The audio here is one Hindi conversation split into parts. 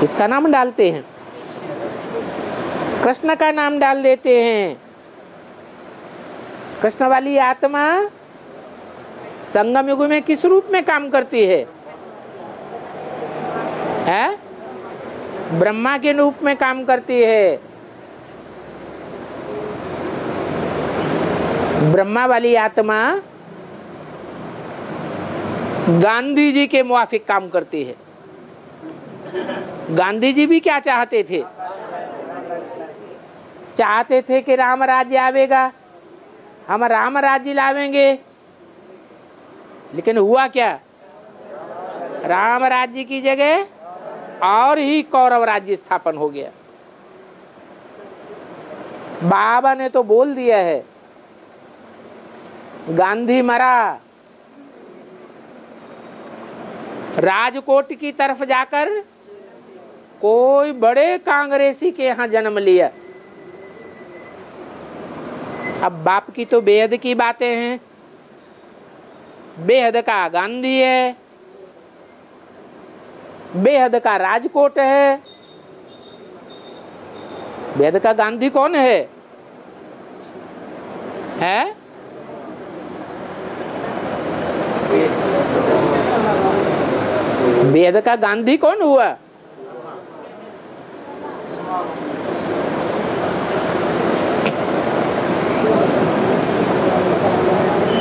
किसका नाम डालते हैं? कृष्ण का नाम डाल देते हैं। कृष्ण वाली आत्मा संगम युग में किस रूप में काम करती है? ब्रह्मा के रूप में काम करती है। ब्रह्मा वाली आत्मा गांधी जी के मुआफिक काम करती है। गांधी जी भी क्या चाहते थे? चाहते थे कि राम राज्य आवेगा, हम राम राज्य लावेंगे। लेकिन हुआ क्या? राम राज्य की जगह और ही कौरव राज्य स्थापन हो गया। बाबा ने तो बोल दिया है, गांधी मरा, राजकोट की तरफ जाकर कोई बड़े कांग्रेसी के यहां जन्म लिया। अब बाप की तो बेहद की बातें हैं। बेहद का गांधी है, बेहद का राजकोट है। बेहद का गांधी कौन है? बेहद का गांधी कौन हुआ?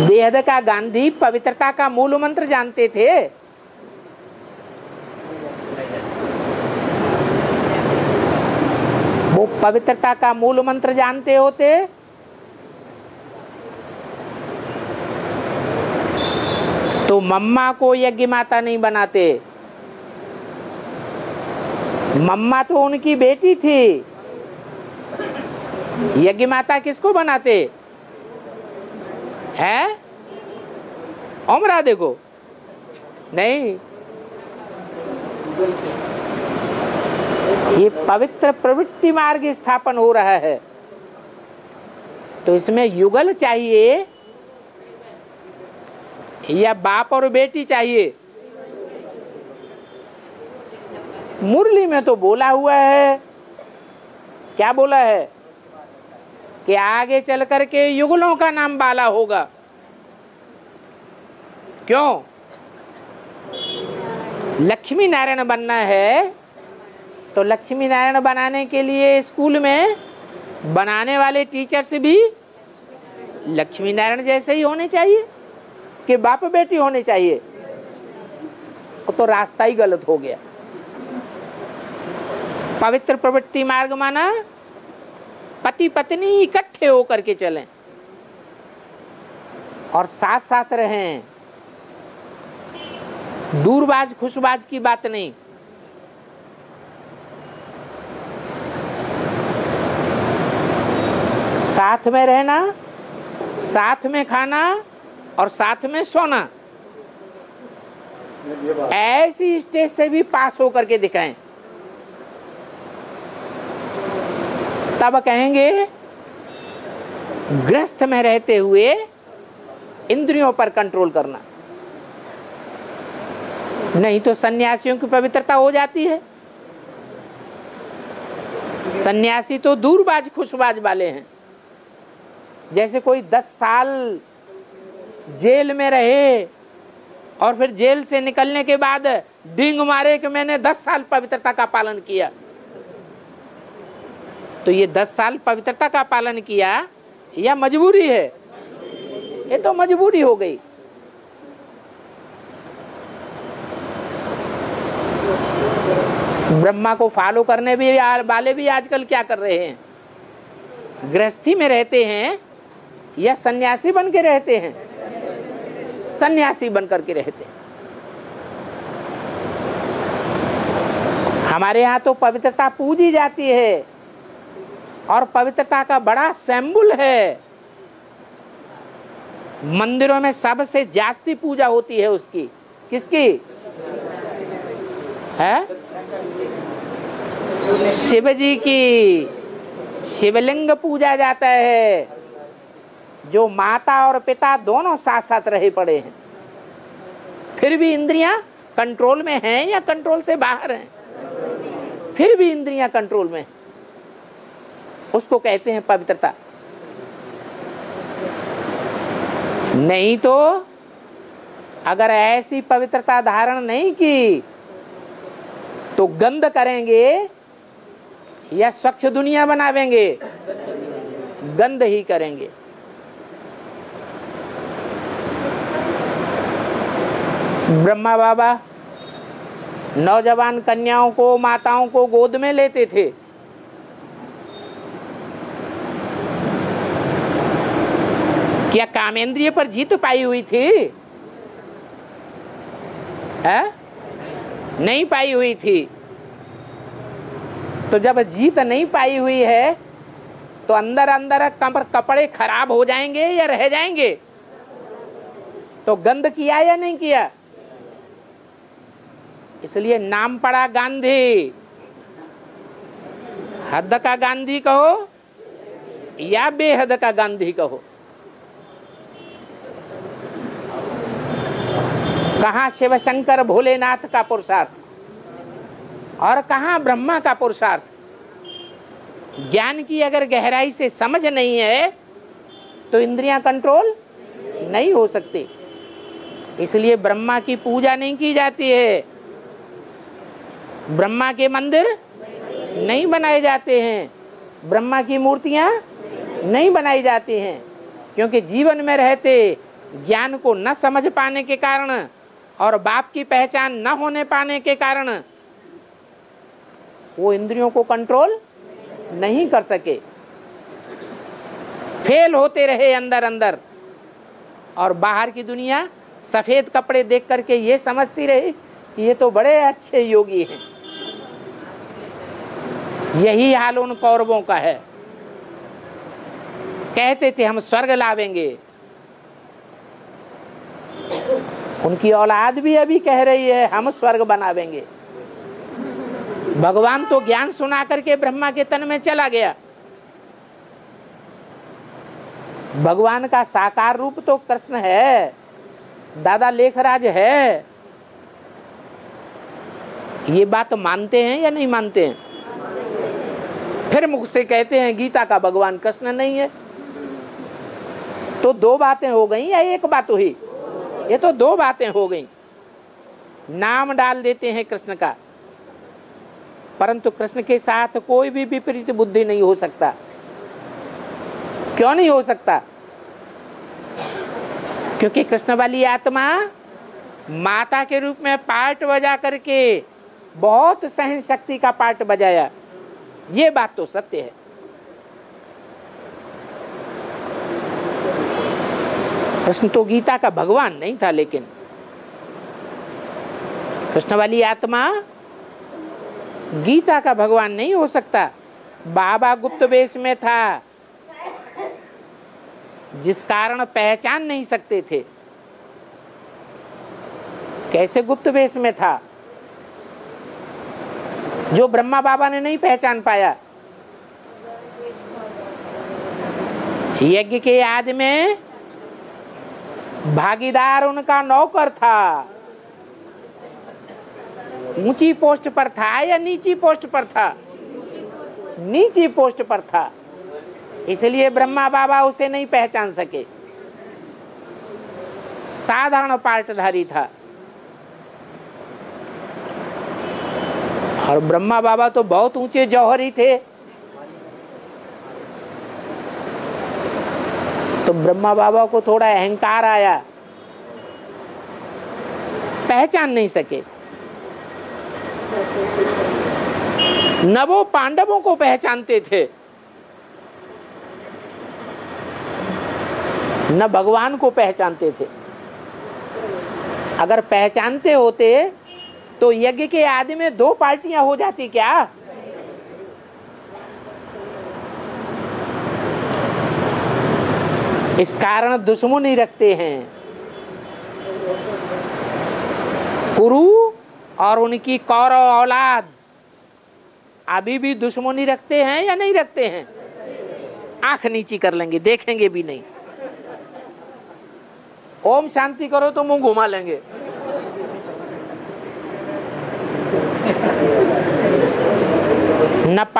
बेहद का गांधी पवित्रता का मूल मंत्र जानते थे। वो पवित्रता का मूल मंत्र जानते होते तो मम्मा को यज्ञ माता नहीं बनाते। मम्मा तो उनकी बेटी थी, यज्ञ माता किसको बनाते हैं? उमरा देखो नहीं, ये पवित्र प्रवृत्ति मार्ग स्थापन हो रहा है, तो इसमें युगल चाहिए या बाप और बेटी चाहिए? मुरली में तो बोला हुआ है, क्या बोला है कि आगे चल करके युगलों का नाम बाला होगा। क्यों? लक्ष्मी नारायण बनना है तो लक्ष्मी नारायण बनाने के लिए स्कूल में बनाने वाले टीचर्स भी लक्ष्मी नारायण जैसे ही होने चाहिए कि बाप बेटी होने चाहिए? तो रास्ता ही गलत हो गया। पवित्र प्रवृत्ति मार्ग माना पति पत्नी इकट्ठे होकर के चलें और साथ साथ रहें, दूरबाज खुशबाज की बात नहीं। साथ में रहना, साथ में खाना और साथ में सोना, ऐसी स्टेज से भी पास होकर के दिखाएं, तब कहेंगे गृहस्थ में रहते हुए इंद्रियों पर कंट्रोल करना। नहीं तो सन्यासियों की पवित्रता हो जाती है। सन्यासी तो दूरबाज खुशबाज वाले हैं। जैसे कोई 10 साल जेल में रहे और फिर जेल से निकलने के बाद डींग मारे कि मैंने 10 साल पवित्रता का पालन किया। तो ये 10 साल पवित्रता का पालन किया या मजबूरी है? ये तो मजबूरी हो गई। ब्रह्मा को फॉलो करने भी वाले भी आजकल क्या कर रहे हैं? गृहस्थी में रहते हैं या सन्यासी बन के रहते हैं? सन्यासी बन करके रहते हैं। हमारे यहाँ तो पवित्रता पूजी जाती है और पवित्रता का बड़ा सिंबल है। मंदिरों में सबसे जास्ती पूजा होती है उसकी। किसकी है? शिव जी की। शिवलिंग पूजा जाता है, जो माता और पिता दोनों साथ साथ रहे पड़े हैं। फिर भी इंद्रियां कंट्रोल में हैं या कंट्रोल से बाहर हैं? फिर भी इंद्रियां कंट्रोल में, उसको कहते हैं पवित्रता। नहीं तो अगर ऐसी पवित्रता धारण नहीं की तो गंद करेंगे या स्वच्छ दुनिया बनावेंगे? गंद ही करेंगे। ब्रह्मा बाबा नौजवान कन्याओं को, माताओं को गोद में लेते थे। क्या कामेंद्रिय पर जीत पाई हुई थी? है? नहीं पाई हुई थी। तो जब जीत नहीं पाई हुई है तो अंदर अंदर कपड़े खराब हो जाएंगे या रह जाएंगे? तो गंद किया या नहीं किया? इसलिए नाम पड़ा गांधी। हद का गांधी कहो या बेहद का गांधी कहो। कहाँ शिव शंकर भोलेनाथ का पुरुषार्थ और कहाँ ब्रह्मा का पुरुषार्थ? ज्ञान की अगर गहराई से समझ नहीं है तो इंद्रियां कंट्रोल नहीं हो सकती। इसलिए ब्रह्मा की पूजा नहीं की जाती है, ब्रह्मा के मंदिर नहीं बनाए जाते हैं, ब्रह्मा की मूर्तियां नहीं बनाई जाती हैं। क्योंकि जीवन में रहते ज्ञान को न समझ पाने के कारण और बाप की पहचान न होने पाने के कारण वो इंद्रियों को कंट्रोल नहीं कर सके, फेल होते रहे अंदर अंदर। और बाहर की दुनिया सफेद कपड़े देख करके ये समझती रही कि ये तो बड़े अच्छे योगी हैं। यही हाल उन कौरवों का है। कहते थे हम स्वर्ग लावेंगे। उनकी औलाद भी अभी कह रही है हम स्वर्ग बनावेंगे। भगवान तो ज्ञान सुना करके ब्रह्मा के तन में चला गया। भगवान का साकार रूप तो कृष्ण है, दादा लेखराज है। ये बात मानते हैं या नहीं मानते हैं? फिर मुख से कहते हैं गीता का भगवान कृष्ण नहीं है। तो दो बातें हो गई या एक बात हुई? ये तो दो बातें हो गई। नाम डाल देते हैं कृष्ण का, परंतु कृष्ण के साथ कोई भी विपरीत बुद्धि नहीं हो सकता। क्यों नहीं हो सकता? क्योंकि कृष्ण वाली आत्मा माता के रूप में पार्ट बजा करके बहुत सहन शक्ति का पार्ट बजाया। ये बात तो सत्य है। कृष्ण तो गीता का भगवान नहीं था, लेकिन कृष्ण वाली आत्मा गीता का भगवान नहीं हो सकता। बाबा गुप्त वेश में था, जिस कारण पहचान नहीं सकते थे। कैसे गुप्त वेश में था? जो ब्रह्मा बाबा ने नहीं पहचान पाया। यज्ञ के आदि में भागीदार उनका नौकर था। ऊंची पोस्ट पर था या नीची पोस्ट पर था? नीची पोस्ट पर था। इसलिए ब्रह्मा बाबा उसे नहीं पहचान सके। साधारण पार्टधारी था। और ब्रह्मा बाबा तो बहुत ऊंचे जौहरी थे। तो ब्रह्मा बाबा को थोड़ा अहंकार आया, पहचान नहीं सके। न वो पांडवों को पहचानते थे, न भगवान को पहचानते थे। अगर पहचानते होते तो यज्ञ के आदि में दो पार्टियां हो जाती क्या? इस कारण दुश्मनी रखते हैं। कुरु और उनकी कौरव औलाद अभी भी दुश्मनी रखते हैं या नहीं रखते हैं? आंख नीची कर लेंगे, देखेंगे भी नहीं। ओम शांति करो तो मुंह घुमा लेंगे।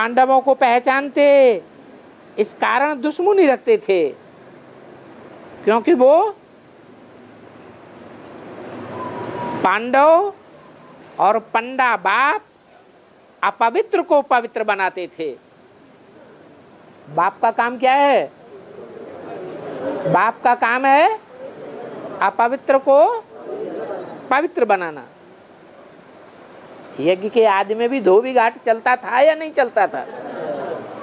पांडवों को पहचानते, इस कारण दुश्मनी रखते थे, क्योंकि वो पांडव और पंडा बाप अपवित्र को पवित्र बनाते थे। बाप का काम क्या है? बाप का काम है अपवित्र को पवित्र बनाना। यज्ञ के आदि में भी धोबी घाट चलता था या नहीं चलता था?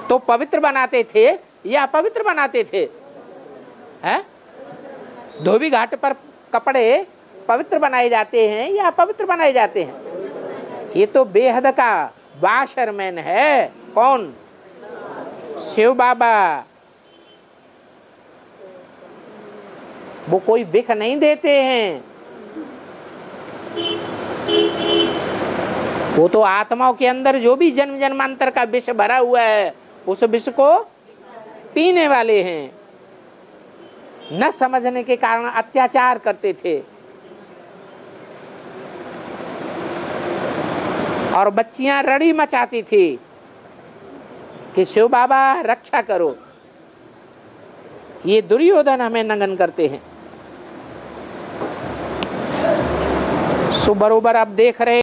तो पवित्र बनाते थे या अपवित्र बनाते थे? हैं? धोबी घाट पर कपड़े पवित्र बनाए जाते हैं या अपवित्र बनाए जाते हैं? ये तो बेहद का वाशरमैन है। कौन? शिव बाबा। वो कोई बिख नहीं देते हैं, वो तो आत्माओं के अंदर जो भी जन्म जन्मांतर का विष भरा हुआ है उस विष को पीने वाले हैं। न समझने के कारण अत्याचार करते थे और बच्चियां रड़ी मचाती थी कि शिव बाबा रक्षा करो। ये दुर्योधन हमें नंगन करते हैं। सो बरोबर आप देख रहे